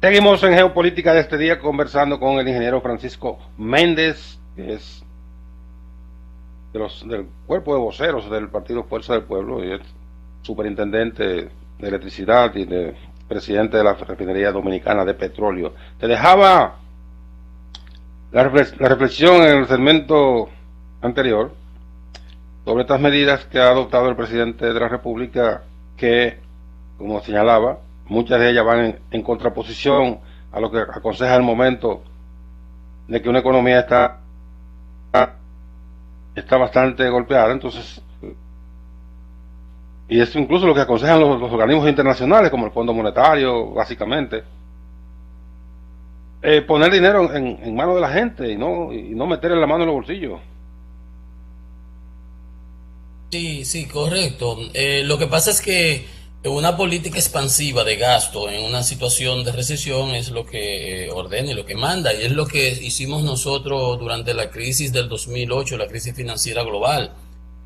Seguimos en Geopolítica de este día conversando con el ingeniero Francisco Méndez, que es del cuerpo de voceros del partido Fuerza del Pueblo y es superintendente de electricidad y presidente de la refinería dominicana de petróleo. Te dejaba la reflexión en el segmento anterior sobre estas medidas que ha adoptado el presidente de la República, que, como señalaba, muchas de ellas van en contraposición a lo que aconseja el momento de que una economía está bastante golpeada. Entonces, y es incluso lo que aconsejan los organismos internacionales, como el Fondo Monetario, básicamente, poner dinero en manos de la gente y no meterle la mano en los bolsillos. Sí, sí, correcto. Lo que pasa es que una política expansiva de gasto en una situación de recesión es lo que ordena y lo que manda, y es lo que hicimos nosotros durante la crisis del 2008, la crisis financiera global.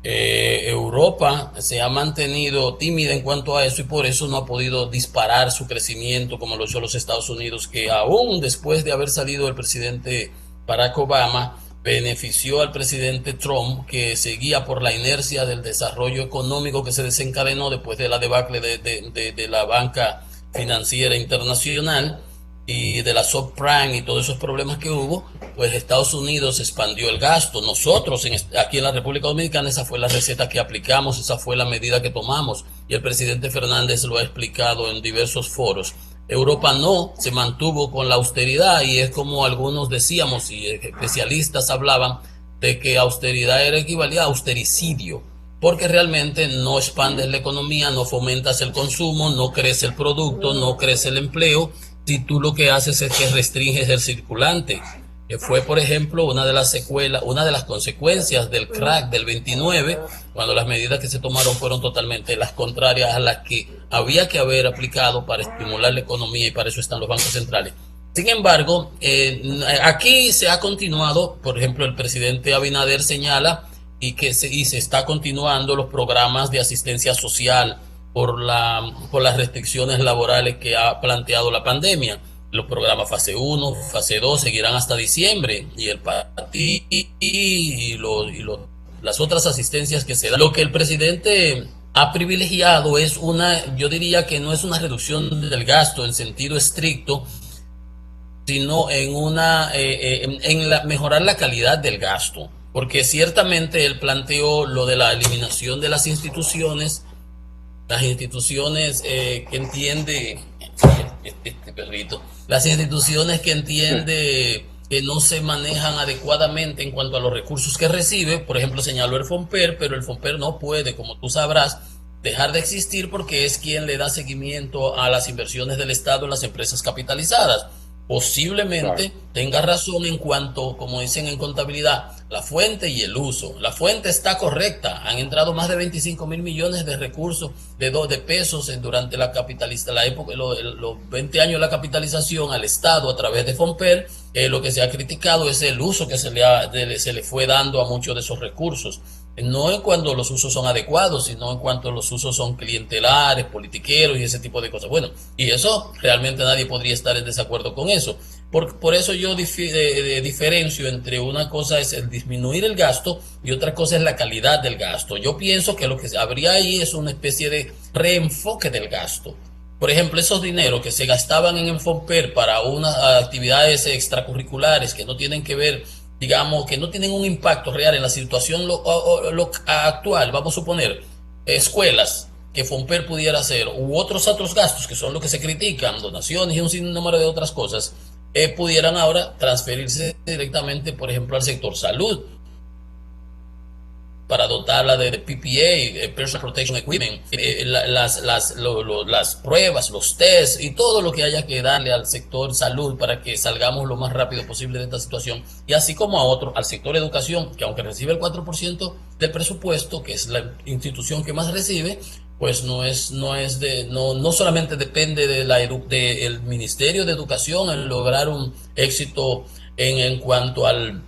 Europa se ha mantenido tímida en cuanto a eso y por eso no ha podido disparar su crecimiento como lo hizo los Estados Unidos, que aún después de haber salido el presidente Barack Obama, benefició al presidente Trump, que seguía por la inercia del desarrollo económico que se desencadenó después de la debacle de la banca financiera internacional y de la subprime y todos esos problemas que hubo. Pues Estados Unidos expandió el gasto. Nosotros aquí en la República Dominicana esa fue la receta que aplicamos, esa fue la medida que tomamos y el presidente Fernández lo ha explicado en diversos foros. Europa no se mantuvo con la austeridad y es como algunos decíamos y especialistas hablaban de que austeridad era equivalía a austericidio, porque realmente no expandes la economía, no fomentas el consumo, no crece el producto, no crece el empleo, si tú lo que haces es que restringes el circulante, que fue, por ejemplo, una de las secuelas, una de las consecuencias del crack del 29, cuando las medidas que se tomaron fueron totalmente las contrarias a las que había que haber aplicado para estimular la economía, y para eso están los bancos centrales. Sin embargo, aquí se ha continuado, por ejemplo, el presidente Abinader señala y se está continuando los programas de asistencia social por las restricciones laborales que ha planteado la pandemia. Los programas fase 1, fase 2 seguirán hasta diciembre y el PATI las otras asistencias que se dan. Lo que el presidente ha privilegiado es yo diría que no es una reducción del gasto en sentido estricto, sino mejorar la calidad del gasto. Porque ciertamente él planteó lo de la eliminación de las instituciones que entiende este perrito, las instituciones que entiende que no se manejan adecuadamente en cuanto a los recursos que recibe. Por ejemplo, señaló el FOMPER, pero el FOMPER no puede, como tú sabrás, dejar de existir porque es quien le da seguimiento a las inversiones del Estado en las empresas capitalizadas. Posiblemente tenga razón en cuanto, como dicen en contabilidad, la fuente y el uso. La fuente está correcta. Han entrado más de 25,000 millones de recursos de pesos durante la época, los 20 años de la capitalización al Estado a través de FOMPER. Lo que se ha criticado es el uso que se le fue dando a muchos de esos recursos. No en cuanto los usos son adecuados, sino en cuanto los usos son clientelares, politiqueros y ese tipo de cosas. Bueno, y eso realmente nadie podría estar en desacuerdo con eso. Por eso yo diferencio entre una cosa es el disminuir el gasto y otra cosa es la calidad del gasto. Yo pienso que lo que habría ahí es una especie de reenfoque del gasto. Por ejemplo, esos dineros que se gastaban en el FOMPER para unas actividades extracurriculares que no tienen que ver, digamos, que no tienen un impacto real en la situación actual. Vamos a suponer escuelas que FOMPER pudiera hacer u otros gastos que son los que se critican, donaciones y un sinnúmero de otras cosas, pudieran ahora transferirse directamente, por ejemplo, al sector salud, para dotarla de PPA, Personal Protection Equipment, las pruebas, los tests y todo lo que haya que darle al sector salud para que salgamos lo más rápido posible de esta situación, y así como a otro, al sector educación, que aunque recibe el 4% del presupuesto, que es la institución que más recibe, pues no solamente depende del Ministerio de Educación en lograr un éxito en cuanto al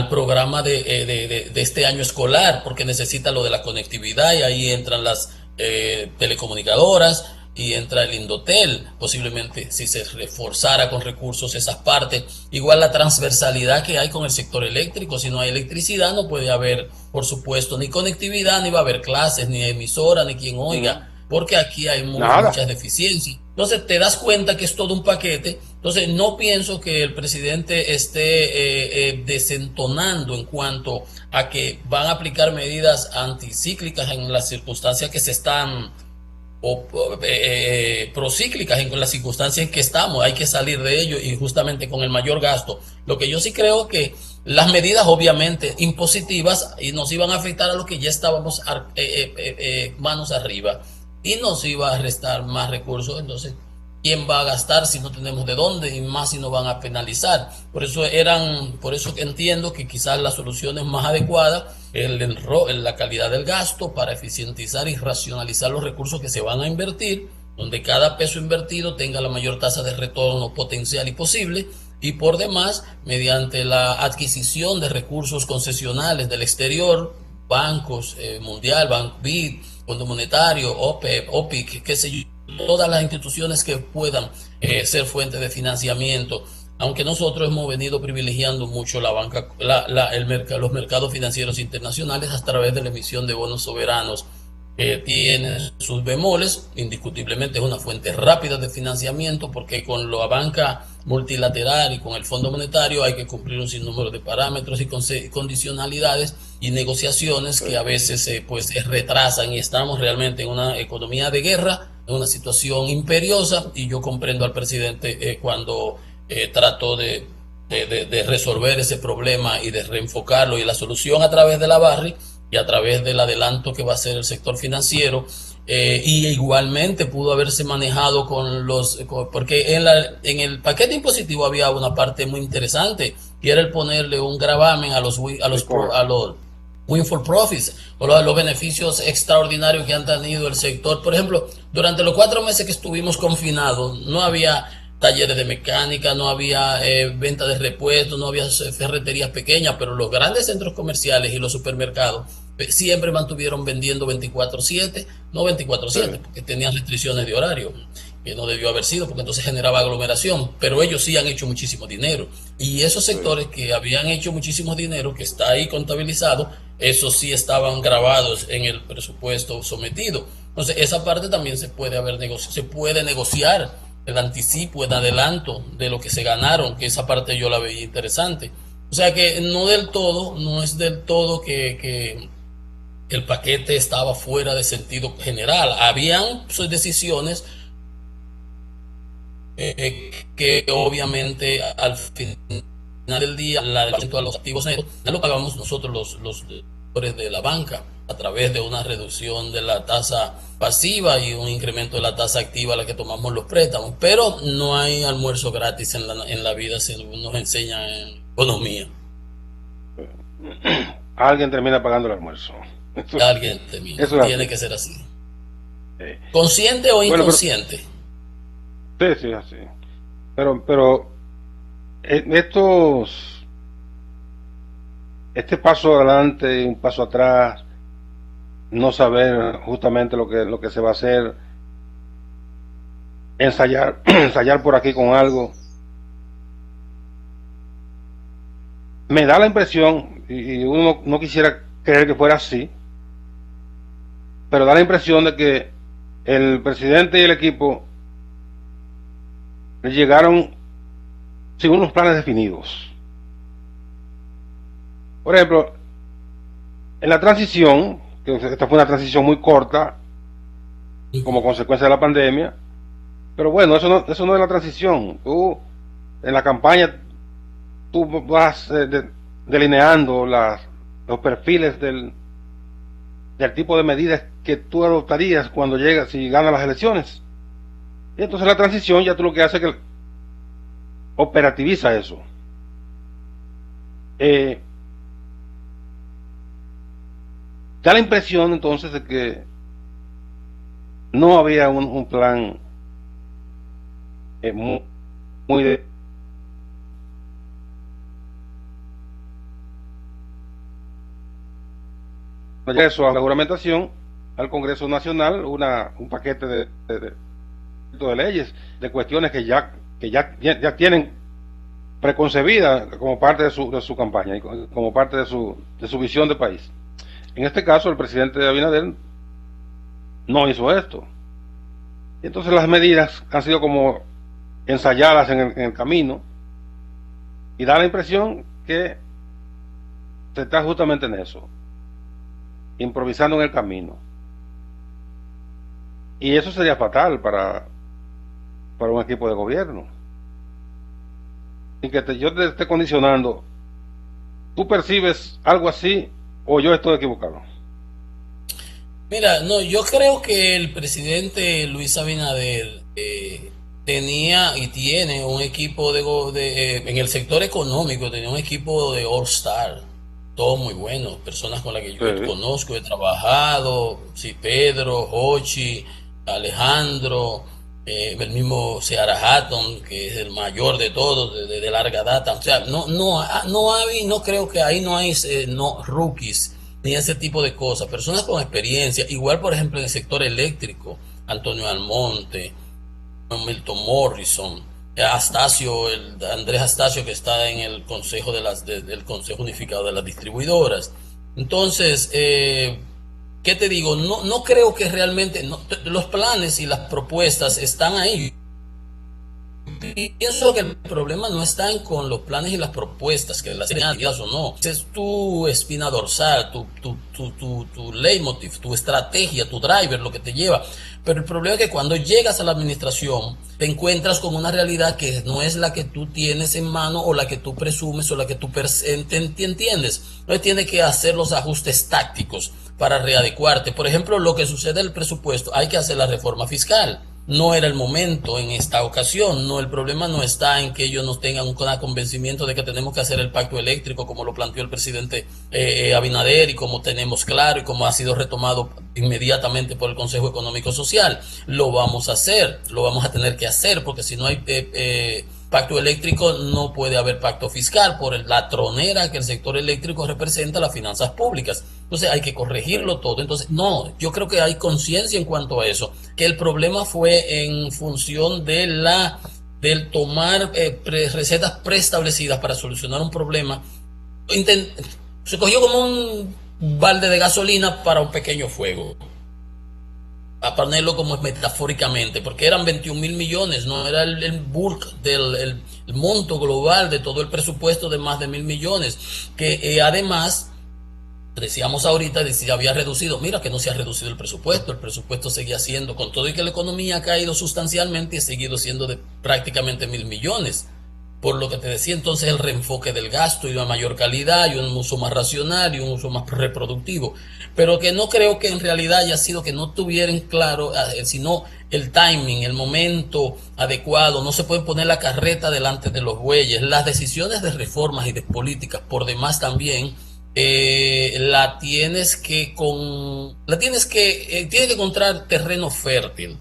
programa de este año escolar, porque necesita lo de la conectividad y ahí entran las telecomunicadoras y entra el Indotel, posiblemente si se reforzara con recursos esas partes. Igual la transversalidad que hay con el sector eléctrico, si no hay electricidad no puede haber, por supuesto, ni conectividad, ni va a haber clases, ni emisora, ni quien oiga, porque aquí hay Nada. muchas deficiencias. Entonces te das cuenta que es todo un paquete. Entonces no pienso que el presidente esté desentonando en cuanto a que van a aplicar medidas anticíclicas en las circunstancias que se están procíclicas en las circunstancias en que estamos, hay que salir de ello y justamente con el mayor gasto. Lo que yo sí creo que las medidas obviamente impositivas y nos iban a afectar a lo que ya estábamos manos arriba y nos iba a restar más recursos, entonces quién va a gastar si no tenemos de dónde y más si nos van a penalizar. Por eso que entiendo que quizás la solución es más adecuada la calidad del gasto para eficientizar y racionalizar los recursos que se van a invertir, donde cada peso invertido tenga la mayor tasa de retorno potencial y posible, y por demás, mediante la adquisición de recursos concesionales del exterior, bancos, Mundial, BID, Fondo Monetario, OPEP, OPIC, qué sé yo, todas las instituciones que puedan ser fuente de financiamiento, aunque nosotros hemos venido privilegiando mucho la banca, los mercados financieros internacionales a través de la emisión de bonos soberanos, tiene sus bemoles, indiscutiblemente es una fuente rápida de financiamiento porque con la banca multilateral y con el Fondo Monetario hay que cumplir un sinnúmero de parámetros y condicionalidades y negociaciones que a veces pues retrasan y estamos realmente en una economía de guerra, en una situación imperiosa y yo comprendo al presidente cuando trató de resolver ese problema y de reenfocarlo y la solución a través de la Barri y a través del adelanto que va a hacer el sector financiero y igualmente pudo haberse manejado porque en el paquete impositivo había una parte muy interesante que era el ponerle un gravamen a los windfall profits o los beneficios extraordinarios que han tenido el sector. Por ejemplo, durante los 4 meses que estuvimos confinados no había talleres de mecánica, no había venta de repuestos, no había ferreterías pequeñas, pero los grandes centros comerciales y los supermercados siempre mantuvieron vendiendo 24/7, no 24/7, porque tenían restricciones de horario, que no debió haber sido, porque entonces generaba aglomeración, pero ellos sí han hecho muchísimo dinero. Y esos sectores que habían hecho muchísimo dinero, que está ahí contabilizado, esos sí estaban grabados en el presupuesto sometido. Entonces esa parte también se puede negociar el anticipo, el adelanto de lo que se ganaron, que esa parte yo la veía interesante. O sea que no es del todo que el paquete estaba fuera de sentido general. Habían decisiones que obviamente al final del día a los activos netos ya lo pagamos nosotros los de la banca a través de una reducción de la tasa pasiva y un incremento de la tasa activa a la que tomamos los préstamos, pero no hay almuerzo gratis en la vida, según nos enseña en economía. Alguien termina pagando el almuerzo. Alguien termina, tiene que ser así. ¿Consciente o inconsciente? Pero, sí, así. Pero este paso adelante y un paso atrás, no saber justamente lo que se va a hacer, ensayar por aquí con algo, me da la impresión, y uno no quisiera creer que fuera así, pero da la impresión de que el presidente y el equipo llegaron sin unos planes definidos. Por ejemplo, en la transición, que esta fue una transición muy corta como consecuencia de la pandemia, pero bueno, eso no es la transición. Tú en la campaña tú vas delineando los perfiles del tipo de medidas que tú adoptarías cuando llegas y ganas las elecciones. Y entonces la transición ya tú lo que haces es que operativiza eso. Da la impresión entonces de que no había un plan muy de Congreso a la juramentación, al Congreso Nacional un paquete de leyes, de cuestiones que ya tienen preconcebida como parte de su campaña y como parte de su visión de país. En este caso, el presidente Abinader no hizo esto. Y entonces las medidas han sido como ensayadas en el camino y da la impresión que se está justamente en eso, improvisando en el camino. Y eso sería fatal para un equipo de gobierno. Sin que yo te esté condicionando. ¿Tú percibes algo así o yo estoy equivocado? Mira, no, yo creo que el presidente Luis Abinader tenía y tiene un equipo en el sector económico, tenía un equipo de All Star, todos muy buenos, personas con las que yo Sí. conozco, he trabajado, sí, Pedro, Hochi, Alejandro, el mismo Seara Hatton, que es el mayor de todos, de larga data. O sea, no creo que ahí no hay no, rookies ni ese tipo de cosas. Personas con experiencia, igual por ejemplo en el sector eléctrico, Antonio Almonte, Milton Morrison, Andrés Astacio, que está en el Consejo del Consejo Unificado de las Distribuidoras. Entonces, ¿qué te digo? No creo que realmente los planes y las propuestas están ahí. Pienso que el problema no está con los planes y las propuestas, que las tengas o no. Es tu espina dorsal, tu leitmotiv, tu estrategia, tu driver, lo que te lleva. Pero el problema es que cuando llegas a la administración, te encuentras con una realidad que no es la que tú tienes en mano o la que tú presumes o la que tú entiendes. Entonces tienes que hacer los ajustes tácticos para readecuarte. Por ejemplo, lo que sucede en el presupuesto, hay que hacer la reforma fiscal. No era el momento en esta ocasión. No, el problema no está en que ellos no tengan un convencimiento de que tenemos que hacer el pacto eléctrico como lo planteó el presidente Abinader y como tenemos claro y como ha sido retomado inmediatamente por el Consejo Económico Social. Lo vamos a hacer, lo vamos a tener que hacer porque si no hay pacto eléctrico no puede haber pacto fiscal por la tronera que el sector eléctrico representa a las finanzas públicas. Entonces hay que corregirlo todo. Entonces, no, yo creo que hay conciencia en cuanto a eso, que el problema fue en función del tomar recetas preestablecidas para solucionar un problema. Se cogió como un balde de gasolina para un pequeño fuego, a ponerlo como metafóricamente, porque eran 21.000 millones, no era el bulk el monto global de todo el presupuesto de más de 1.000 millones, que además decíamos ahorita, si había reducido, mira que no se ha reducido el presupuesto seguía siendo, con todo y que la economía ha caído sustancialmente y ha seguido siendo de prácticamente 1.000 millones. Por lo que te decía entonces el reenfoque del gasto y una mayor calidad y un uso más racional y un uso más reproductivo. Pero que no creo que en realidad haya sido que no tuvieran claro, sino el timing, el momento adecuado. No se puede poner la carreta delante de los bueyes. Las decisiones de reformas y de políticas por demás también tienes que encontrar terreno fértil.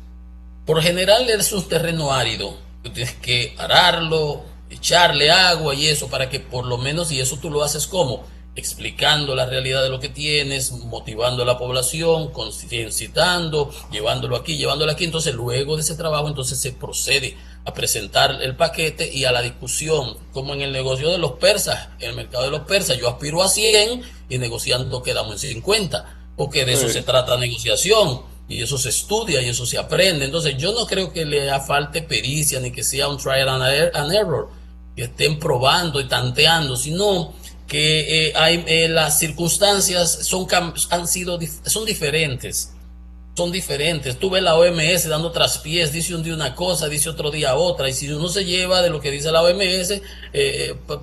Por general es un terreno árido. Tú tienes que ararlo, echarle agua y eso para que por lo menos, y eso tú lo haces como explicando la realidad de lo que tienes, motivando a la población, concitando, llevándolo aquí, llevándolo aquí. Entonces luego de ese trabajo entonces se procede a presentar el paquete y a la discusión, como en el negocio de los persas, en el mercado de los persas, yo aspiro a 100 y negociando quedamos en 50, porque de eso se trata la negociación y eso se estudia y eso se aprende. Entonces yo no creo que le falte pericia ni que sea un trial and error, que estén probando y tanteando, sino que las circunstancias son diferentes. Son diferentes. Tú ves la OMS dando traspiés, dice un día una cosa, dice otro día otra, y si uno se lleva de lo que dice la OMS,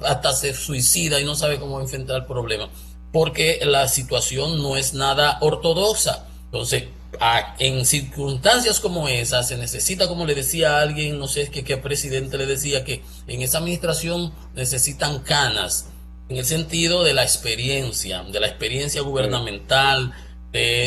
hasta se suicida y no sabe cómo enfrentar el problema, porque la situación no es nada ortodoxa. Entonces, en circunstancias como esas, se necesita, como le decía a alguien, no sé qué presidente le decía, que en esa administración necesitan canas, en el sentido de la experiencia gubernamental.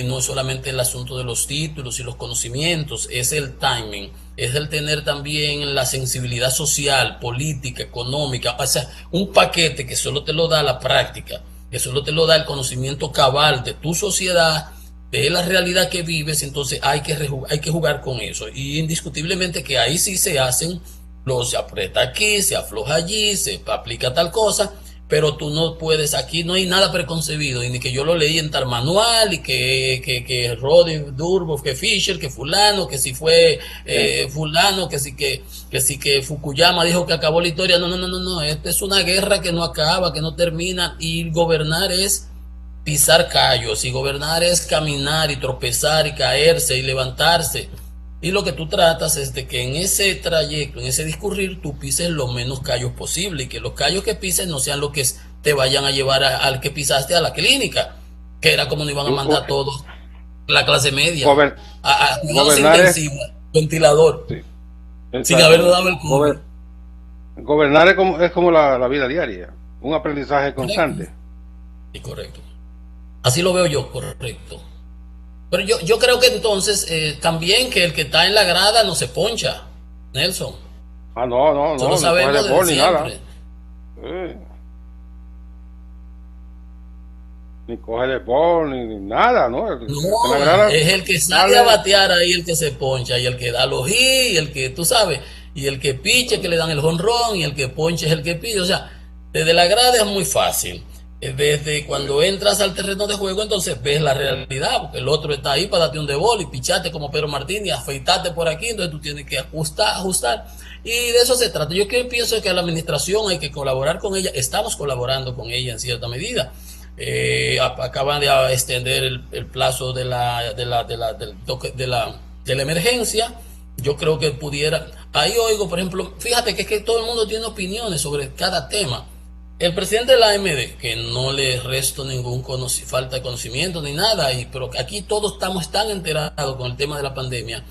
No es solamente el asunto de los títulos y los conocimientos, es el timing, es el tener también la sensibilidad social, política, económica, o sea, un paquete que solo te lo da la práctica, que solo te lo da el conocimiento cabal de tu sociedad de la realidad que vives, entonces hay que jugar con eso. Y indiscutiblemente que ahí sí se hacen, se aprieta aquí, se afloja allí, se aplica tal cosa, pero tú no puedes, aquí no hay nada preconcebido, y ni que yo lo leí en tal manual, y que Roddy Durbo, que Fisher, que fulano, que si fue fulano, que si que Fukuyama dijo que acabó la historia. No, no, no, no, no, esta es una guerra que no acaba, que no termina, y gobernar es pisar callos, y gobernar es caminar y tropezar y caerse y levantarse. Y lo que tú tratas es de que en ese trayecto, en ese discurrir, tú pises los menos callos posible, y que los callos que pises no sean los que te vayan a llevar al que pisaste a la clínica, que era como nos iban a mandar todos, la clase media, a cuidados intensivos, ventilador, sí, sin haber dado el COVID. Gobernar es como la vida diaria, un aprendizaje constante. Sí, correcto. Así lo veo yo, correcto. Pero yo creo que entonces también que el que está en la grada no se poncha, Nelson. Ah, no, Eso lo sabemos desde siempre. Ni coge de bol, ni nada, ¿no? No, es el que sale a batear ahí el que se poncha, y el que da los hits, y el que, tú sabes, y el que piche que le dan el jonrón, y el que ponche es el que pide. O sea, desde la grada es muy fácil. Desde cuando entras al terreno de juego, entonces ves la realidad, porque el otro está ahí para darte un de bol y picharte como Pedro Martínez, afeitarte por aquí, entonces tú tienes que ajustar. Y de eso se trata. Yo pienso que a la administración hay que colaborar con ella, estamos colaborando con ella en cierta medida. Acaban de extender el plazo de la emergencia. Yo creo que pudiera, ahí oigo, por ejemplo, fíjate que es que todo el mundo tiene opiniones sobre cada tema. El presidente de la AMD, que no le resto ningún falta de conocimiento ni nada, pero aquí todos estamos tan enterados con el tema de la pandemia,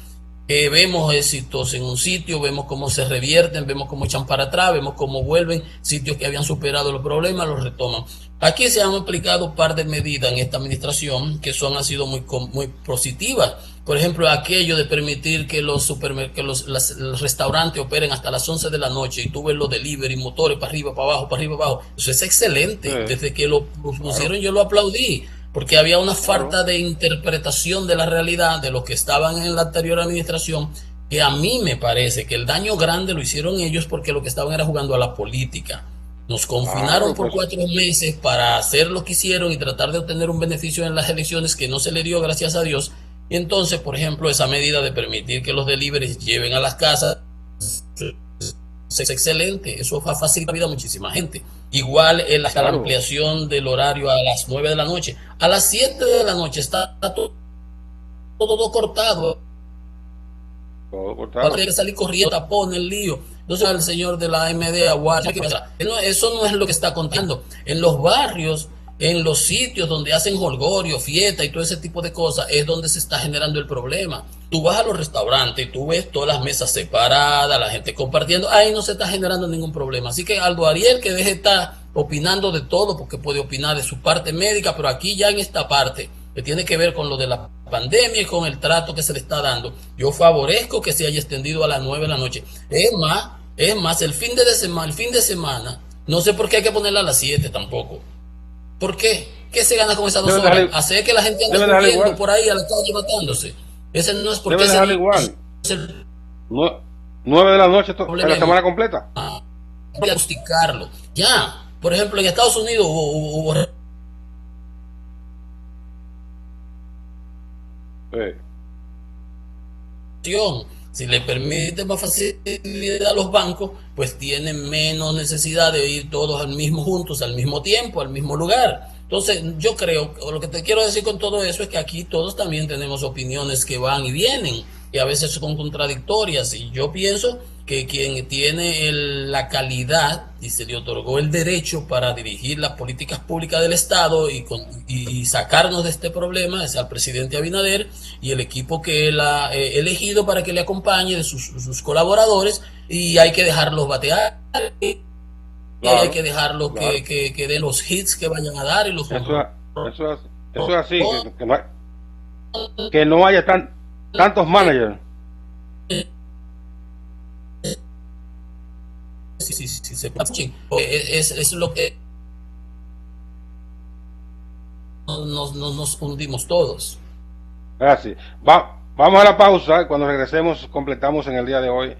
que vemos éxitos en un sitio, vemos cómo se revierten, vemos cómo echan para atrás, vemos cómo vuelven, sitios que habían superado los problemas, los retoman. Aquí se han aplicado un par de medidas en esta administración que han sido muy positivas. Por ejemplo, aquello de permitir que los restaurantes operen hasta las 11 de la noche, y tú ves los delivery, motores para arriba, para abajo, para arriba, para abajo. Eso es excelente. Sí. Desde que lo pusieron yo lo aplaudí, porque había una falta de interpretación de la realidad de los que estaban en la anterior administración, que a mí me parece que el daño grande lo hicieron ellos, porque lo que estaban era jugando a la política. Nos confinaron por 4 meses para hacer lo que hicieron y tratar de obtener un beneficio en las elecciones que no se le dio, gracias a Dios. Y entonces, por ejemplo, esa medida de permitir que los deliveries lleven a las casas es excelente. Eso va a facilitar la vida a muchísima gente. Igual la ampliación del horario a las 9 de la noche. A las 7 de la noche está todo cortado. Va a tener que salir corriendo, tapón, el lío. Entonces el señor de la AMD aguarda. Eso no es lo que está contando. En los barrios, en los sitios donde hacen jolgorio, fiesta y todo ese tipo de cosas, es donde se está generando el problema. Tú vas a los restaurantes y tú ves todas las mesas separadas, la gente compartiendo, ahí no se está generando ningún problema. Así que Aldo Ariel, que deje de estar opinando de todo, porque puede opinar de su parte médica, pero aquí ya en esta parte, que tiene que ver con lo de la pandemia y con el trato que se le está dando, yo favorezco que se haya extendido a las 9 de la noche. Es más, el fin de semana, no sé por qué hay que ponerla a las 7 tampoco. ¿Por qué? ¿Qué se gana con esas 2 horas? Hacer que la gente ande corriendo por ahí a la calle matándose. Ese no es porque ese igual. 9 de la noche la semana completa. Diagnosticarlo. Ya, por ejemplo, en Estados Unidos hubo si le permite más facilidad a los bancos, pues tienen menos necesidad de ir todos al mismo juntos, al mismo tiempo, al mismo lugar. Entonces, yo creo, o lo que te quiero decir con todo eso es que aquí todos también tenemos opiniones que van y vienen, y a veces son contradictorias, y yo pienso que quien tiene la calidad y se le otorgó el derecho para dirigir las políticas públicas del Estado y sacarnos de este problema es al presidente Abinader y el equipo que él ha elegido para que le acompañe, de sus colaboradores, y hay que dejarlos batear. Claro, hay que dejarlos que den los hits que vayan a dar y los eso es así, que no haya tantos managers. Sí, es lo que nos hundimos todos. Gracias. Vamos a la pausa. Cuando regresemos, completamos en el día de hoy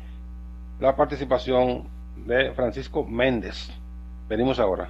la participación de Francisco Méndez. Venimos ahora.